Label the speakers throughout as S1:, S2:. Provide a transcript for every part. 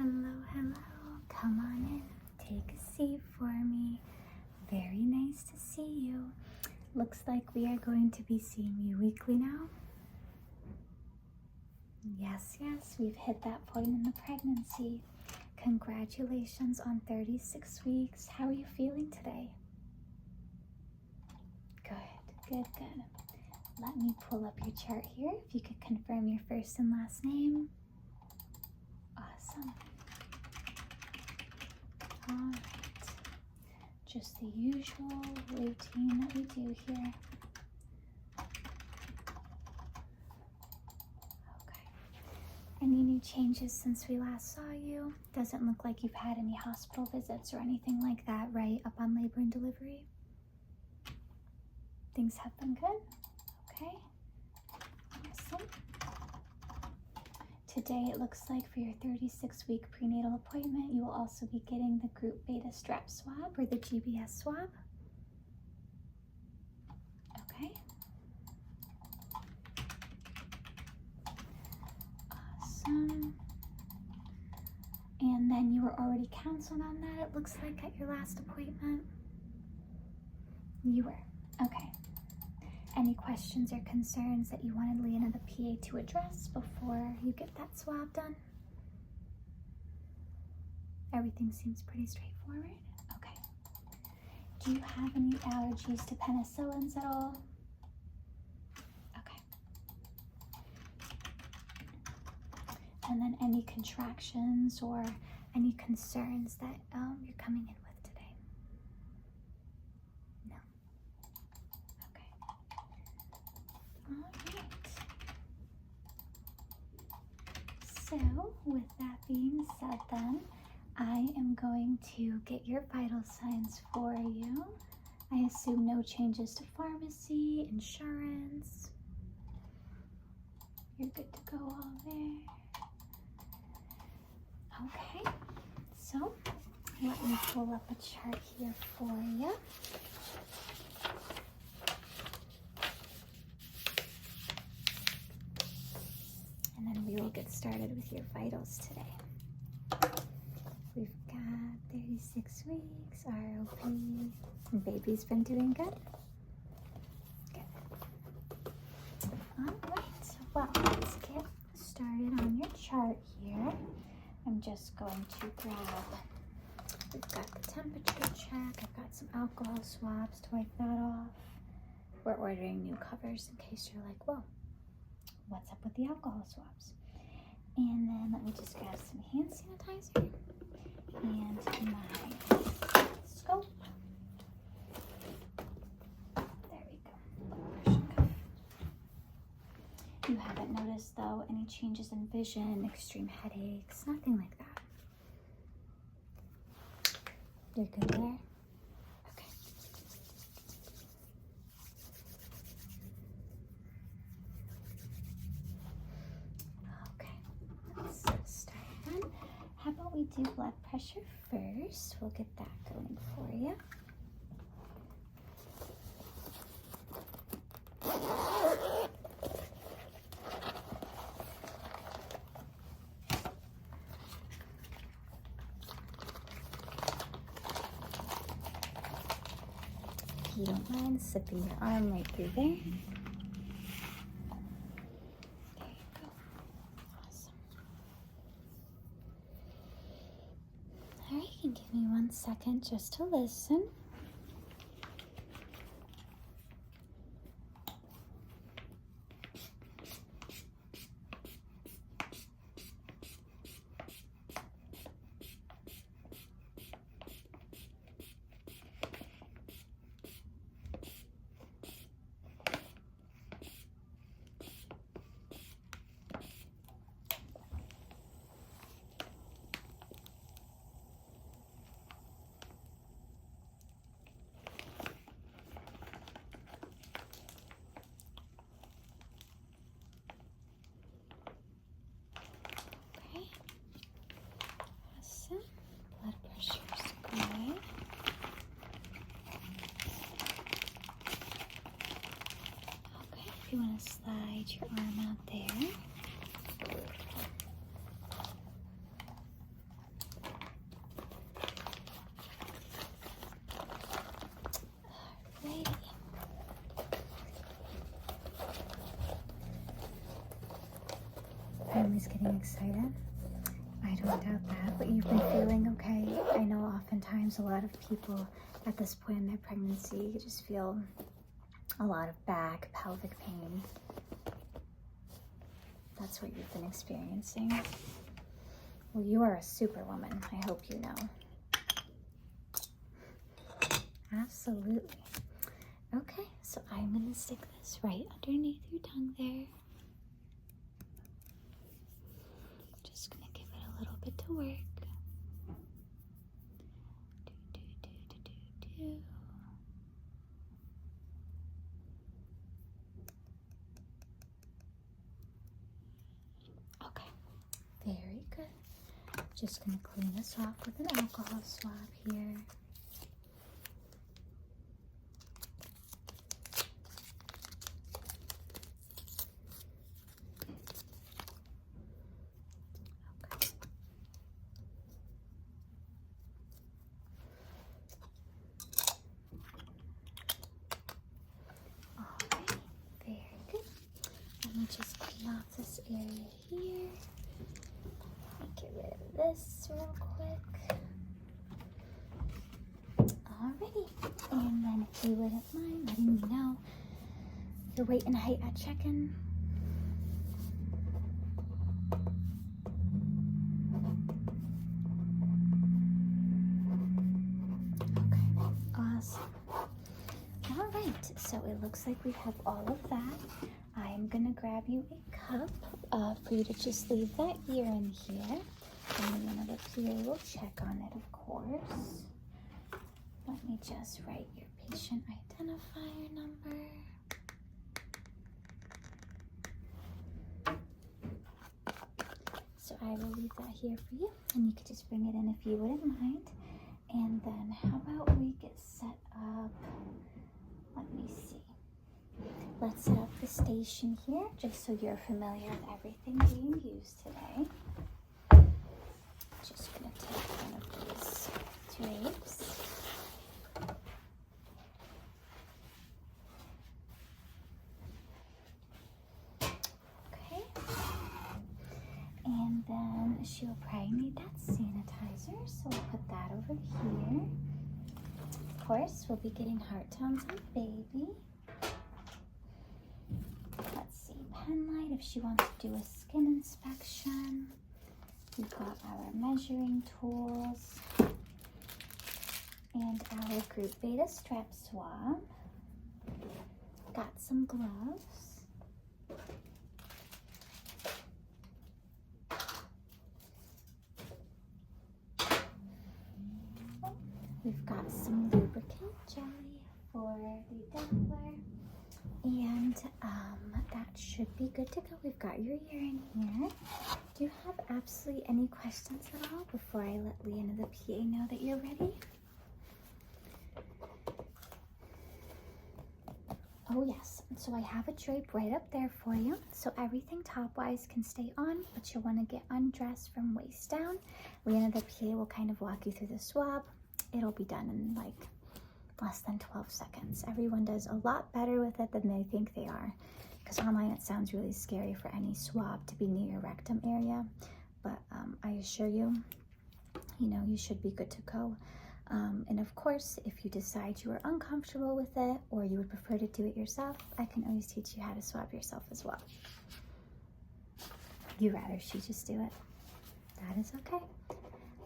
S1: Hello, hello. Come on in. Take a seat for me. Very nice to see you. Looks like we are going to be seeing you weekly now. Yes, we've hit that point in the pregnancy. Congratulations on 36 weeks. How are you feeling today? Good. Let me pull up your chart here. If you could confirm your first and last name. Awesome. All right. Just the usual routine that we do here. Okay. Any new changes since we last saw you? Doesn't look like you've had any hospital visits or anything like that, right? Up on labor and delivery? Things have been good? Okay. Awesome. Today it looks like for your 36-week prenatal appointment, you will also be getting the group beta strep swab or the GBS swab. Okay. Awesome. And then you were already counseled on that, it looks like, at your last appointment. You were. Okay. Any questions or concerns that you wanted Leanna, the PA, to address before you get that swab done? Everything seems pretty straightforward. Okay. Do you have any allergies to penicillins at all? Okay. And then any contractions or any concerns that you're coming in with today? No. Okay. All right. So, with that being said then, I am going to get your vital signs for you. I assume no changes to pharmacy, insurance. You're good to go all there. Okay, so let me pull up a chart here for you. And then we will get started with your vitals today. We've got 36 weeks, ROP, and baby's been doing good? Good. All right, well, let's get started on your chart here. I'm just going to grab, we've got the temperature check, I've got some alcohol swabs to wipe that off. We're ordering new covers in case you're like, whoa, what's up with the alcohol swabs? And then let me just grab some hand sanitizer and my scope. There we go. You haven't noticed, though, any changes in vision, extreme headaches, nothing like that. You're good there? Okay. Okay, let's start then. How about we do blood pressure first? We'll get that going for you. If you don't mind slipping your arm right through there. There you go. Awesome. All right, you can give me 1 second just to listen. Blood pressure's good. Okay, if you want to slide your arm out there. family's getting excited. I don't doubt that, but you've been feeling okay. I know oftentimes a lot of people at this point in their pregnancy just feel a lot of back, pelvic pain. That's what you've been experiencing. Well, you are a superwoman. I hope you know. Absolutely. Okay, so I'm going to stick this right underneath your tongue there. Just going to give it a little bit to work. Do. Okay, very good. Just going to clean this off with an alcohol swab here. Let me just clean off this area here. Get rid of this real quick. Alrighty. And then if you wouldn't mind letting me know your weight and height at check-in. Okay, awesome. Alright, so it looks like we have all of that. I'm gonna grab you a cup for you to just leave that ear in here. And then the PA will check on it, of course. Let me just write your patient identifier number. So I will leave that here for you, and you could just bring it in if you wouldn't mind. And then how about we get set up? Let me see. Let's set up the station here, just so you're familiar with everything being used today. Just gonna take one of these drapes. Okay. And then she'll probably need that sanitizer, so we'll put that over here. Of course, we'll be getting heart tones on baby. Let's see, pen light if she wants to do a skin inspection. We've got our measuring tools and our group beta strep swab. Got some gloves. We've got some lubricant jelly for the Doppler. And that should be good to go. We've got your urine here. Do you have absolutely any questions at all before I let Leanna, the PA, know that you're ready? Oh yes, so I have a drape right up there for you. So everything top-wise can stay on, but you'll want to get undressed from waist down. Leanna, the PA, will kind of walk you through the swab. It'll be done in like less than 12 seconds. Everyone does a lot better with it than they think they are, because online it sounds really scary for any swab to be near your rectum area, but I assure you, you should be good to go. And of course, if you decide you are uncomfortable with it or you would prefer to do it yourself, I can always teach you how to swab yourself as well. You'd rather she just do it? That is okay.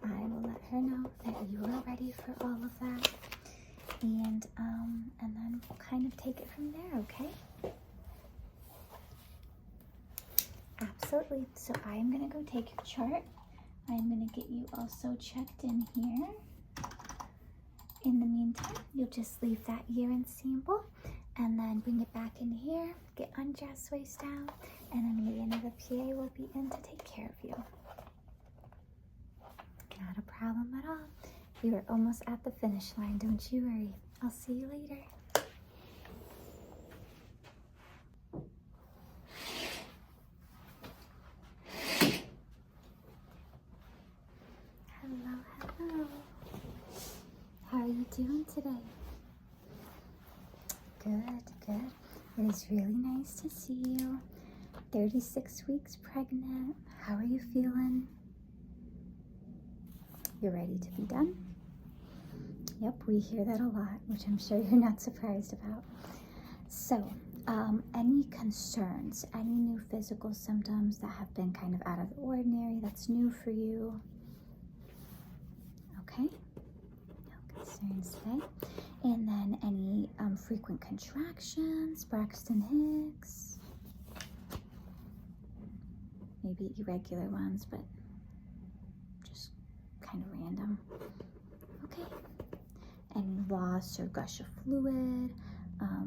S1: I will let her know that you are ready for all of that. And then we'll kind of take it from there, okay? Absolutely. So I am going to go take your chart. I am going to get you also checked in here. In the meantime, you'll just leave that urine sample and then bring it back in here, get undressed waist down, and then Leanna, the PA, will be in to take care of you. Not a problem at all. You are almost at the finish line, don't you worry. I'll see you later. Hello, hello. How are you doing today? Good, good. It is really nice to see you. 36 weeks pregnant. How are you feeling? You're ready to be done? Yep, we hear that a lot, which I'm sure you're not surprised about. So, any concerns, any new physical symptoms that have been kind of out of the ordinary, that's new for you? Okay, no concerns today. And then any frequent contractions, Braxton Hicks? Maybe irregular ones, but just kind of random. Okay. Any loss or gush of fluid,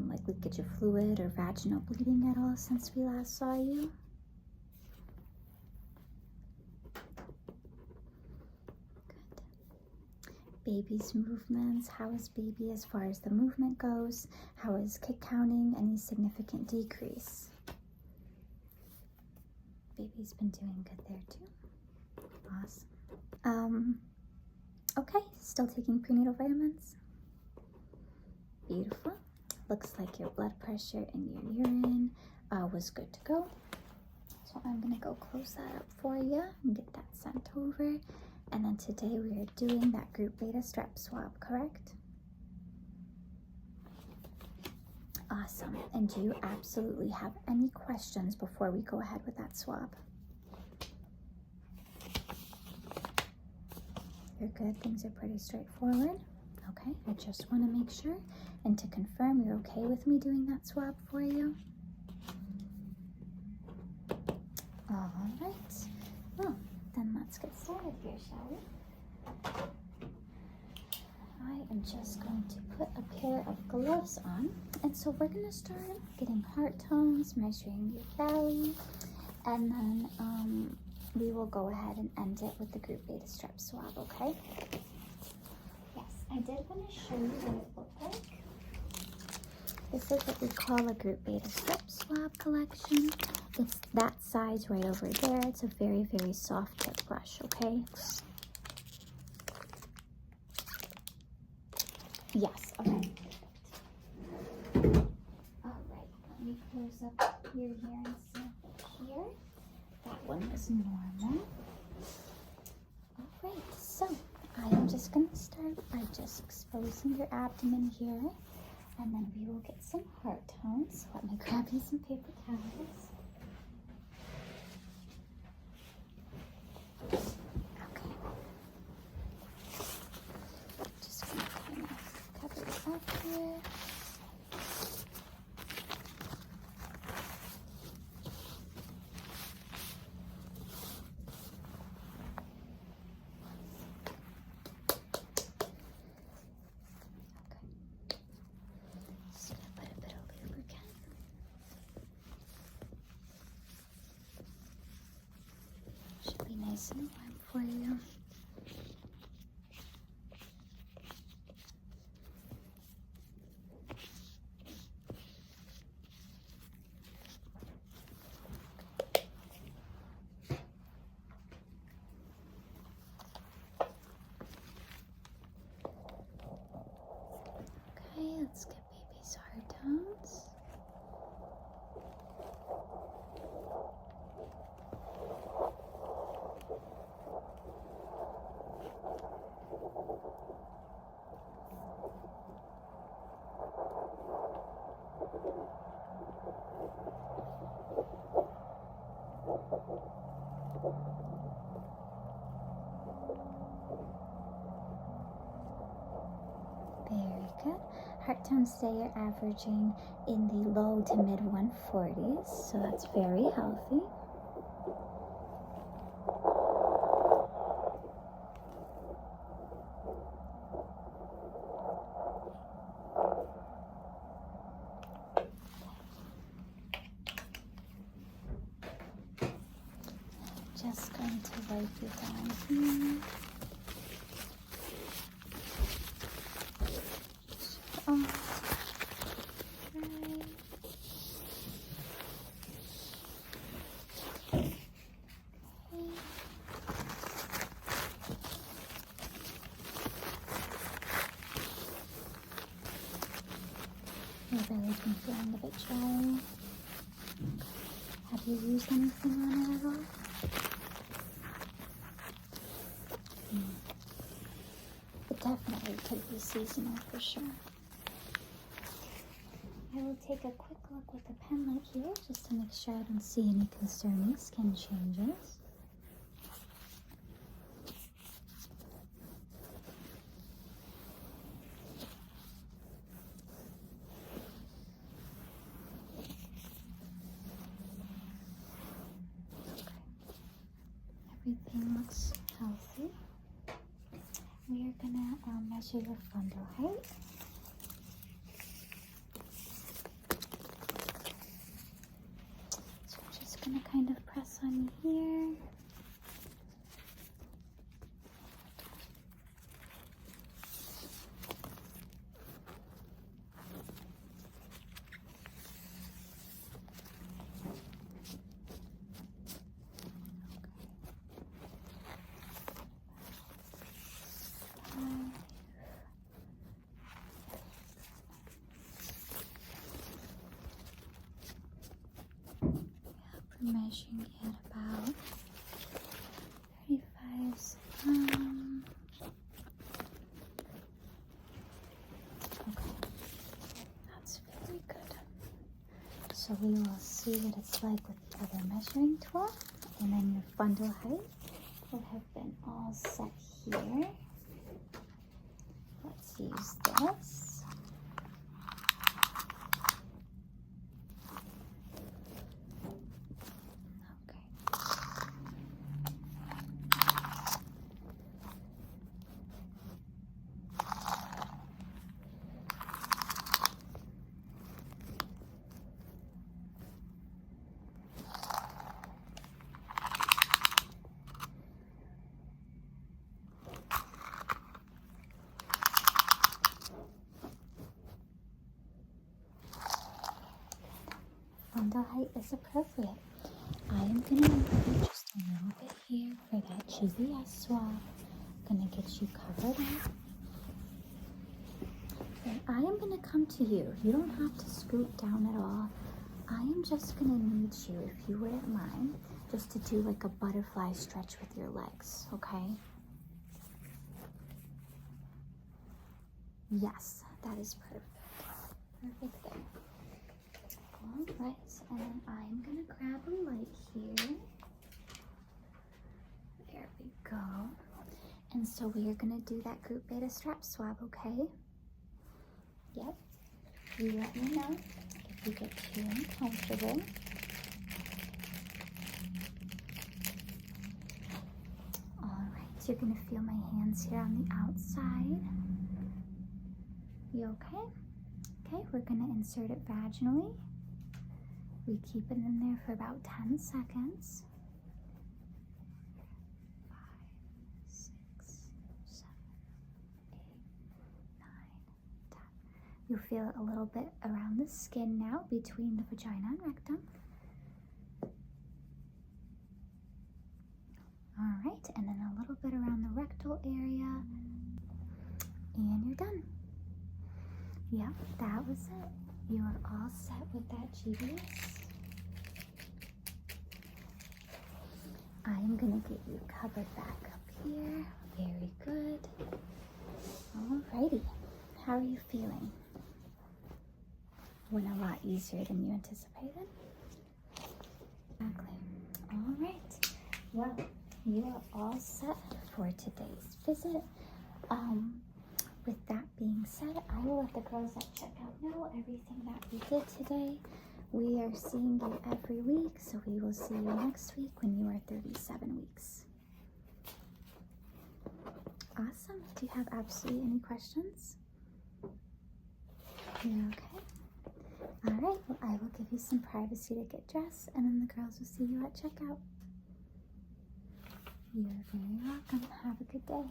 S1: like leakage of fluid or vaginal bleeding at all since we last saw you? Good. Baby's movements. How is baby as far as the movement goes? How is kick counting? Any significant decrease? Baby's been doing good there too. Awesome. Okay, still taking prenatal vitamins? Beautiful. Looks like your blood pressure and your urine was good to go. So I'm gonna go close that up for you and get that sent over. And then today we are doing that group beta strep swab, correct? Awesome. And do you absolutely have any questions before we go ahead with that swab? You're good. Things are pretty straightforward. Okay, I just want to make sure and to confirm you're okay with me doing that swab for you. All right. Well, then let's get started here, shall we? I am just going to put a pair of gloves on. And so we're going to start getting heart tones, measuring your belly, and then we will go ahead and end it with the group beta strep swab, okay? Yes, I did want to show you what it looked like. This is what we call a group beta strep swab collection. It's that size right over there. It's a very, very soft tip brush, okay? Yes, okay. All right, let me close up your urine sample here. That one was normal. All right, so I am just going to start by just exposing your abdomen here, and then we will get some heart tones. Let me grab you some paper towels. Okay. Just going to kind of cover this up here. Nice and warm for you. Okay, let's get baby's heart tones. Very good. Heart tones today are averaging in the low to mid 140s, so that's very healthy. Just going to wipe you down here. Your belly's been feeling a bit dry. Have you used anything on it at all? It definitely could be seasonal for sure. I will take a quick look with a pen light here just to make sure I don't see any concerning skin changes. Everything looks healthy. We are gonna measure your fundal height. So I'm just gonna kind of press on you here. We're measuring at about 35. Okay, that's very good. So we will see what it's like with the other measuring tool, and then your fundal height will have been all set here. Let's use this. Fundal height is appropriate. I am going to move just a little bit here for that GBS swab. I'm going to get you covered up. And I am going to come to you. You don't have to scoot down at all. I am just going to need you, if you wouldn't mind, just to do like a butterfly stretch with your legs, okay? Yes, that is perfect. Perfect there. All right, and then I'm gonna grab a light here. There we go. And so we are gonna do that group beta strap swab, okay? Yep. You let me know if you get too uncomfortable. All right, so you're gonna feel my hands here on the outside. You okay? Okay, we're gonna insert it vaginally. We keep it in there for about 10 seconds. 5, 6, 7, 8, 9, 10. You'll feel it a little bit around the skin now between the vagina and rectum. All right, and then a little bit around the rectal area. And you're done. Yep, that was it. You are all set with that GBS. I am going to get you covered back up here. Very good. Alrighty. How are you feeling? Went a lot easier than you anticipated? Exactly. Alright. Well, you are all set for today's visit. With that being said, I will let the girls at checkout know everything that we did today. We are seeing you every week, so we will see you next week when you are 37 weeks. Awesome. Do you have absolutely any questions? You're okay? All right. Well, I will give you some privacy to get dressed, and then the girls will see you at checkout. You're very welcome. Have a good day.